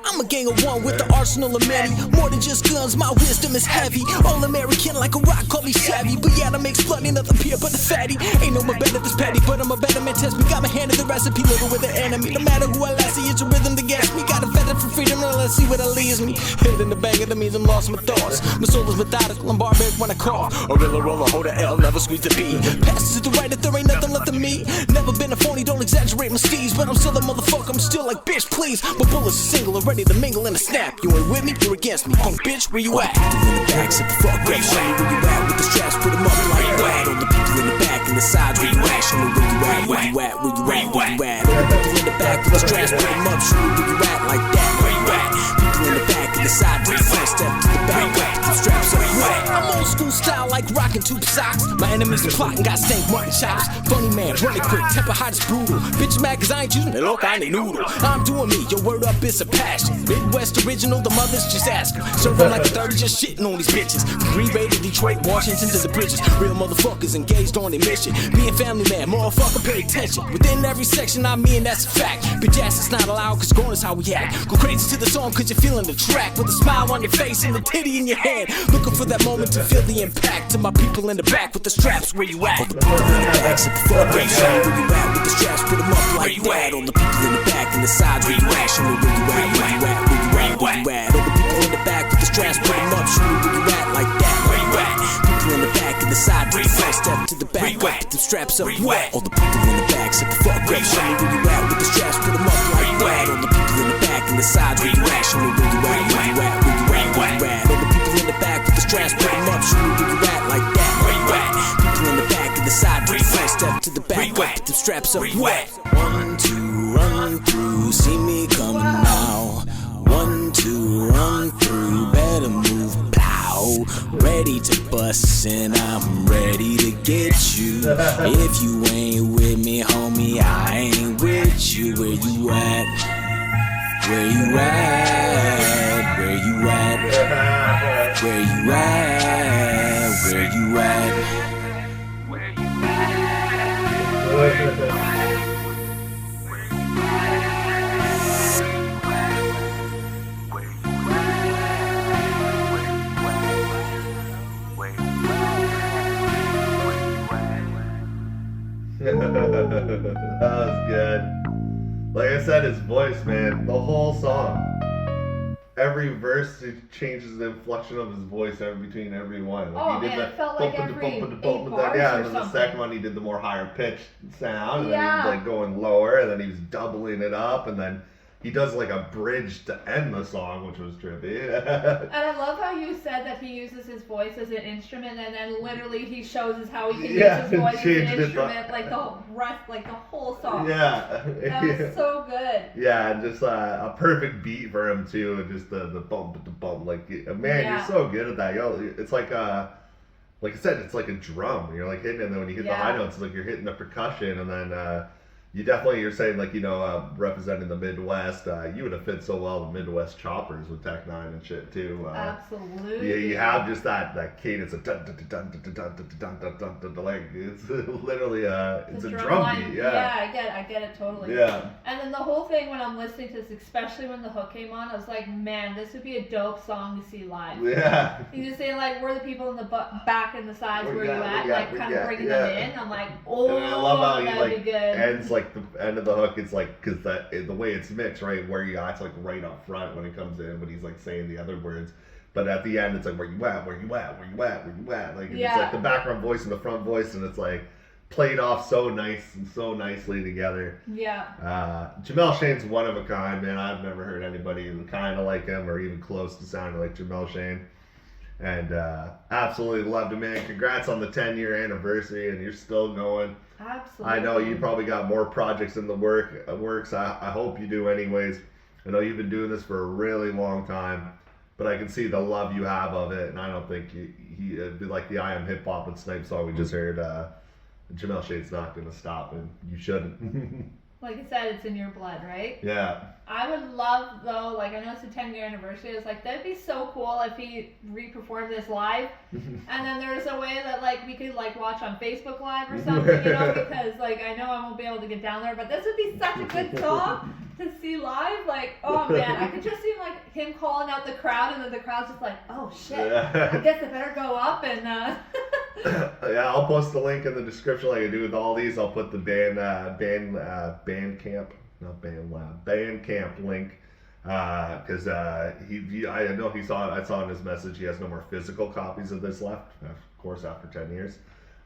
I'm a gang of one with the arsenal of many. More than just guns, my wisdom is heavy. All American like a rock, call me savvy. But yeah, I make bloody, nothing pure but the fatty. Ain't no more better this petty, but I'm a better man. Test me, got my hand in the recipe, living with the enemy. No matter who I last see, it's a rhythm to gas me. Got a feather for freedom, now let's see where that leaves me. Head in the banger, that means I'm lost my thoughts. My soul is methodical, I'm barbaric when I call. Or real roller, hold a L, never squeeze the B. Passes to the right if there ain't nothing left of me. Never been a phony, don't exaggerate my steeds. But I'm still a motherfucker, I'm still like bitch, please. But bullets are single and ready to mingle in a snap. You ain't with me, you're against me. Punk bitch, where you at? People in the back, sit the fuck up. Show me where you at with the straps, put them up like that. All the people in the back and the sides, where you at? Show me where you at, where you at, where you at, where you at. All the people in the back with the straps, put them up. Show me where you at like that. Where you at? People in the back and the side, with the front step to the back, with the straps up. I'm old school style like rockin' tube socks. My enemies are plotting, got stank mutton chops. Funny man, running quick, temper hot is brutal. Bitch mad cause I ain't using it, look, I ain't noodle. I'm doing me, your word up is a passion. Midwest original, the mothers just ask 'em. Serving like a 30, just shitting on these bitches. From Green Bay to Detroit, Washington to the bridges. Real motherfuckers engaged on their mission. Being family man, motherfucker pay attention. Within every section I'm in, that's a fact. Bitch ass is not allowed cause gone is how we act. Go crazy to the song cause you're feeling the track. With a smile on your face and the titty in your hand. Looking for that moment to feel the impact. To my people in the back with the straps, where you at? All the people in the back, sit the fuck up. Show me where you at with the straps, put them up like that. All the people in the back and the sides, where you at? Show me where you at, where you at, where you at, where you at. All the people in the back with the straps, put them up. Show me where you at like that. Where you at? People in the back and the side, with the front step to the back, with the straps up. All the people in the back, sit the fuck up. Show me where you at with the straps, put them up like that. All the people in the back and the sides, where you at? Show me where you at, where you at, where you at, where you at. All the people in the back with the straps, put them up. Show me where you at like that. Where you at? People in the back and the side, with the front step to the back, with the straps up. 1, 2, run through, see me coming now. 1, 2, run through, better move, plow. Ready to bust and I'm ready to get you. If you ain't with me, homie, I ain't with you. Where you at? Where you at? Where you at? Where you at? Where you at? That was good. Like I said, his voice, man, the whole song. Every verse, he changes the inflection of his voice between every one. Like he did it felt like every 8 bars yeah, or and then the second one he did the more higher pitched sound, and then he was like going lower, and then he was doubling it up, and then he does like a bridge to end the song, which was trippy. And I love how you said that he uses his voice as an instrument, and then literally he shows us how he can use his voice as an instrument, like the rest, like the whole song. Yeah, that was so good. Yeah, and just a perfect beat for him too, and just the bump, like man, you're so good at that. Yo, it's like I said, it's like a drum. You're like hitting it, and then when you hit the high notes, it's like you're hitting the percussion, and then you're saying like, representing the Midwest, you would have fit so well the Midwest choppers with Tech 9 and shit too. Absolutely. Yeah, you have just that cadence of dun dun dun dun dun dun dun dun dun, like it's literally it's a drum beat. Yeah, I get it totally. Yeah. And then the whole thing when I'm listening to this, especially when the hook came on, I was like, man, this would be a dope song to see live. Yeah. You just say like, where the people in the back and the sides, where you at, like kind of bringing them in. I'm like, oh, and I love how he that'd be good. ends like the end of the hook. It's like because the way it's mixed, right, where you it's like right up front when it comes in, but he's like saying the other words. But at the end, it's like where you at, where you at, where you at, where you at. Like it's like the background voice and the front voice, and it's like played off so nice and so nicely together. Yeah. Jamal Shane's one of a kind, man. I've never heard anybody kind of like him or even close to sounding like Jamal Shane. And absolutely loved him, man. Congrats on the 10-year anniversary, and you're still going. Absolutely. I know you probably got more projects in the works. I hope you do anyways. I know you've been doing this for a really long time, but I can see the love you have of it, and I don't think it'd be like the I Am Hip Hop and Snype song we just heard. Jamal Shane's not going to stop, and you shouldn't. Like I said, it's in your blood, right? Yeah. I would love, though, like I know it's a 10-year anniversary, I was like, that'd be so cool if he re-performed this live, and then there's a way that like we could like watch on Facebook Live or something, because like I know I won't be able to get down there, but this would be such a good song to see live. Like, oh man, I could just see like him calling out the crowd, and then the crowd's just like, oh shit, I guess I better go up and Yeah, I'll post the link in the description like I do with all these. I'll put the Bandcamp link because I know I saw in his message he has no more physical copies of this left, of course, after 10 years.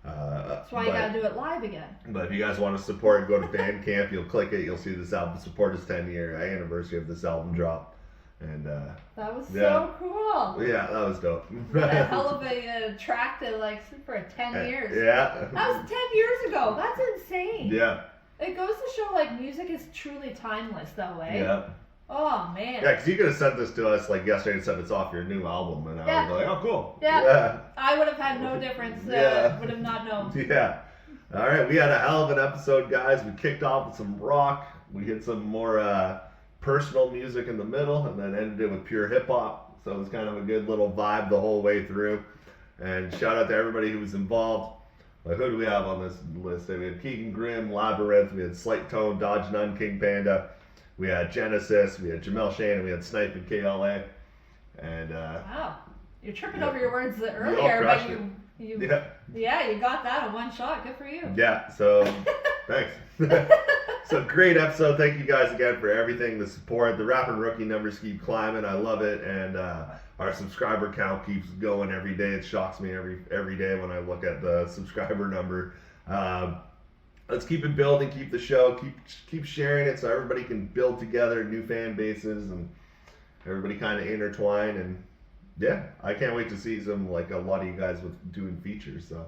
That's why you gotta do it live again. But if you guys want to support, go to Bandcamp, you'll click it, you'll see this album, support his 10-year anniversary of this album drop. And that was so cool. Yeah, that was dope. What a hell of a track to like for 10 years. Yeah. That was 10 years ago. That's insane. Yeah. It goes to show like music is truly timeless that way. Yeah. Oh man. Yeah, because you could have sent this to us like yesterday and said it's off your new album, and I was like, oh cool. Yeah. I would have had no difference. Would have not known. Yeah. All right, we had a hell of an episode, guys. We kicked off with some rock. We hit some more personal music in the middle, and then ended it with pure hip hop. So it was kind of a good little vibe the whole way through. And shout out to everybody who was involved. Like, who do we have on this list? We had Keegan Grimm, Labyrinth, we had SLIGHTtONE, DodgeNone, King Panda, we had Genesis, we had Jamal Shane, and we had Snype and KLA. And wow, you're tripping over your words earlier, but you got that in one shot. Good for you. Yeah, so thanks. So great episode. Thank you guys again for everything, the support. The Rapping Rookie numbers keep climbing. I love it, and our subscriber count keeps going every day. It shocks me every day when I look at the subscriber number. Let's keep it building, keep the show, keep sharing it so everybody can build together new fan bases and everybody kind of intertwine. And yeah, I can't wait to see some, like, a lot of you guys with doing features. So.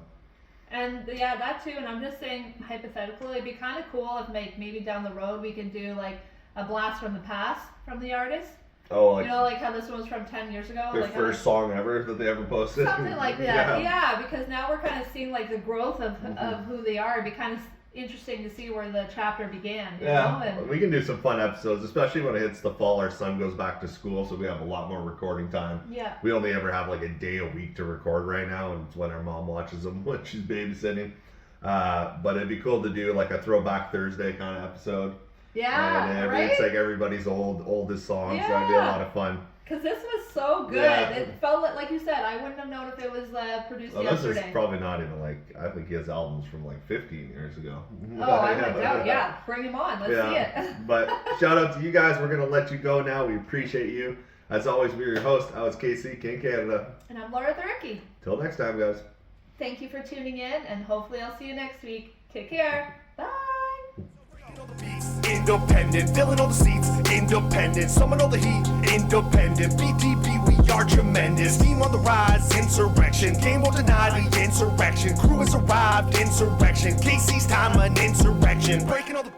And yeah, that too. And I'm just saying, hypothetically, it'd be kind of cool if maybe down the road we can do like a blast from the past from the artist. Oh, like, like how this one was from 10 years ago. Their like first song ever that they ever posted. Something like that. Yeah, because now we're kind of seeing like the growth of who they are. It'd be kind of interesting to see where the chapter began. You know? And we can do some fun episodes, especially when it hits the fall. Our son goes back to school, so we have a lot more recording time. Yeah. We only ever have like a day a week to record right now, and it's when our mom watches them when she's babysitting. But it'd be cool to do like a Throwback Thursday kind of episode. Yeah, and right? It's like everybody's oldest songs, so that'd be a lot of fun. Because this was so good. Yeah. It felt like you said, I wouldn't have known if it was produced yesterday. This is probably not even like, I think he has albums from like 15 years ago. Oh, I went out, yeah. Bring him on. Let's see it. But shout out to you guys. We're going to let you go now. We appreciate you. As always, we're your host. I was KC, KingCanada. And I'm Laura the Rookie. Till next time, guys. Thank you for tuning in, and hopefully I'll see you next week. Take care. Bye. independent. Filling all the seats, independent. Summon all the heat, independent. BTB, we are tremendous. Team on the rise, insurrection. Game won't deny the insurrection. Crew has arrived, insurrection. KC's time, an insurrection. Breaking all the